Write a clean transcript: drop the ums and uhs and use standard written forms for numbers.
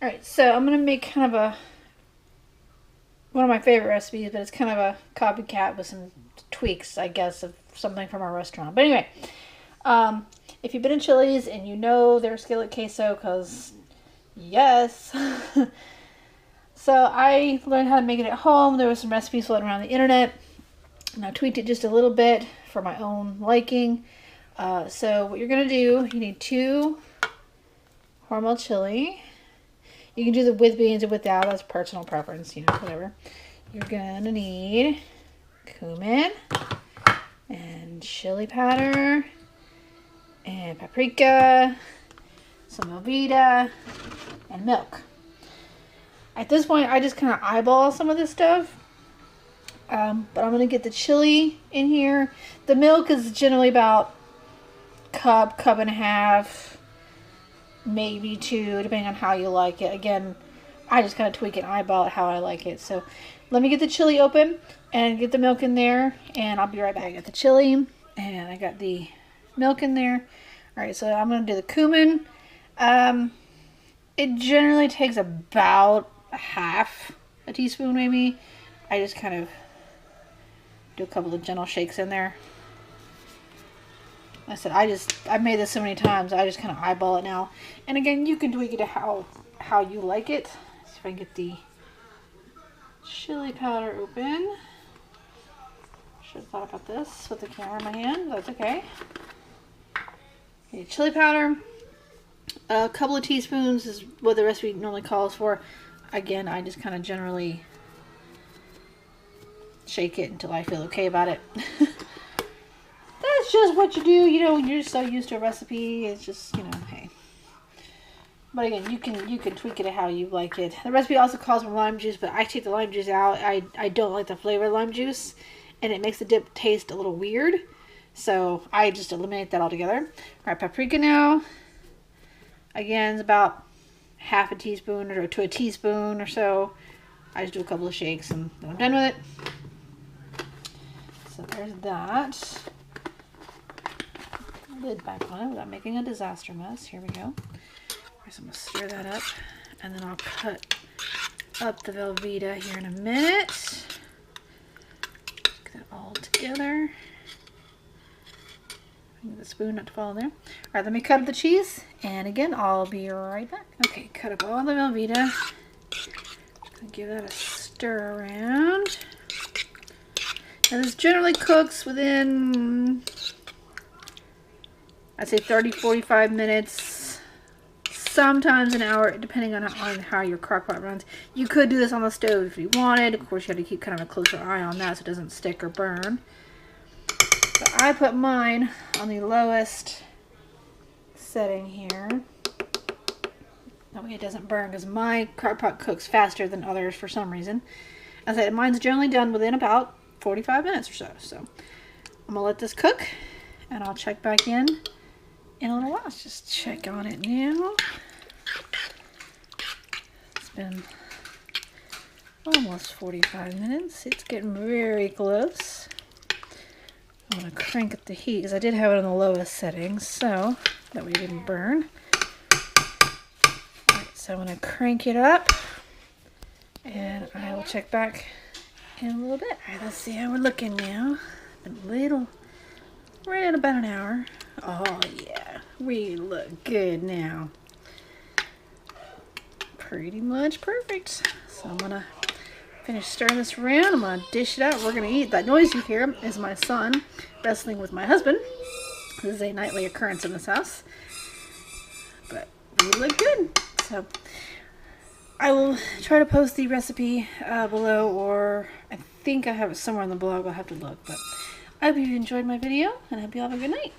Alright, so I'm going to make kind of one of my favorite recipes, but it's kind of a copycat with some tweaks, I guess, of something from our restaurant. But anyway, if you've been in Chili's and you know their Skillet Queso, because yes. So I learned how to make it at home. There was some recipes floating around the internet, and I tweaked it just a little bit for my own liking. So what you're going to do, you need 2 Hormel chili. You can do the with beans or without. That's personal preference, you know, whatever. You're going to need cumin and chili powder and paprika, some Velveeta, and milk. At this point, I just kind of eyeball some of this stuff. But I'm going to get the chili in here. The milk is generally about cup and a half, maybe 2, depending on how you like it. Again, I just kind of tweak and eyeball it how I like it. So let me get the chili open and get the milk in there, and I'll be right back. I got the chili and I got the milk in there. All right, so I'm going to do the cumin. It generally takes about half a teaspoon, maybe. I just kind of do a couple of gentle shakes in there. I said I've made this so many times, I just kind of eyeball it now. And again, you can tweak it to how you like it. See if I can get the chili powder open. Should have thought about this with the camera in my hand. That's okay. Okay, chili powder. A couple of teaspoons is what the recipe normally calls for. Again, I just kind of generally shake it until I feel okay about it. That's just what you do, you know, when you're so used to a recipe. It's just, you know, hey. But again, you can tweak it to how you like it. The recipe also calls for lime juice, but I take the lime juice out. I don't like the flavor of lime juice, and it makes the dip taste a little weird. So I just eliminate that altogether. All right, paprika now. Again, it's about half a teaspoon or to a teaspoon or so. I just do a couple of shakes and then I'm done with it. So there's that. Lid back on it without making a disaster mess. Here we go. So I'm going to stir that up, and then I'll cut up the Velveeta here in a minute. Get that all together. Get the spoon not to fall in there. Alright, let me cut up the cheese, and again, I'll be right back. Okay, cut up all the Velveeta. Give that a stir around. Now this generally cooks within, I'd say 30-45 minutes, sometimes an hour, depending on how your crock pot runs. You could do this on the stove if you wanted. Of course, you have to keep kind of a closer eye on that so it doesn't stick or burn. But I put mine on the lowest setting here. That way it doesn't burn, because my crock pot cooks faster than others for some reason. As I said, mine's generally done within about 45 minutes or so. So I'm going to let this cook, and I'll check back in a little while. Let's just check on it now. It's been almost 45 minutes. It's getting very close. I'm going to crank up the heat, because I did have it on the lowest settings, so that way it didn't burn. So I'm going to crank it up, and I will check back in a little bit. All right, let's see how we're looking now. Right at about an hour. Oh yeah, we look good now. Pretty much perfect. So I'm going to finish stirring this around. I'm going to dish it out. We're going to eat. That noise you hear is my son wrestling with my husband. This is a nightly occurrence in this house. But we look good. So I will try to post the recipe below, or I think I have it somewhere on the blog. I'll have to look. But I hope you enjoyed my video, and I hope you all have a good night.